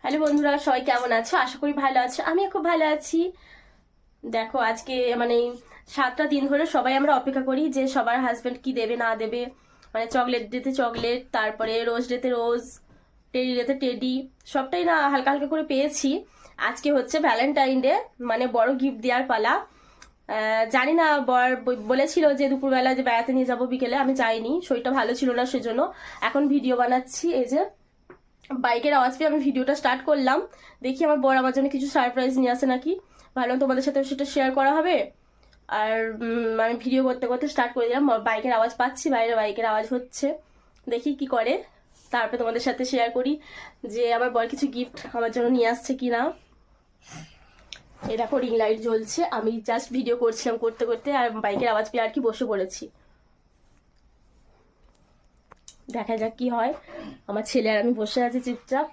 Hello বন্ধুরা, সবাই কেমন আছো? আশা করি ভালো আছো। আমি খুব ভালো আছি। দেখো আজকে মানে 7টা দিন ধরে সবাই আমরা অপেক্ষা করি যে সবার হাজবেন্ড কি দেবে না দেবে। মানে চকলেট ডেতে চকলেট, তারপরে রোজ ডেতে রোজ, টেডি ডেতে টেডি, সবটাই না হালকা হালকা করে পেয়েছি। আজকে হচ্ছে ভ্যালেন্টাইন ডে, মানে বড় গিফট দেওয়ার পালা। জানি না, বর বলেছিল যে দুপুরবেলা যে বেড়াতে নিয়ে যাবো বিকেলে, আমি যাইনি, শরীরটা ভালো ছিল না, সেজন্য এখন ভিডিও বানাচ্ছি। এই যে বাইকের আওয়াজ পেয়ে আমি ভিডিওটা স্টার্ট করলাম। দেখি আমার বর আমার জন্য কিছু সারপ্রাইজ নিয়ে আসে নাকি, ভালো তোমাদের সাথে সেটা শেয়ার করা হবে। আর আমি ভিডিও করতে করতে স্টার্ট করে দিলাম। বাইকের আওয়াজ পাচ্ছি, বাইরে বাইকের আওয়াজ হচ্ছে, দেখি কি করে, তারপরে তোমাদের সাথে শেয়ার করি যে আমার বর কিছু গিফট আমার জন্য নিয়ে আসছে কিনা। এই দেখো রিং লাইট জ্বলছে, আমি জাস্ট ভিডিও করছিলাম, করতে করতে আর বাইকের আওয়াজ পেয়ে আর কি বসে পড়েছি। দেখা যাক কি হয়। আমার ছেলে আর আমি বসে আছি চুপচাপ।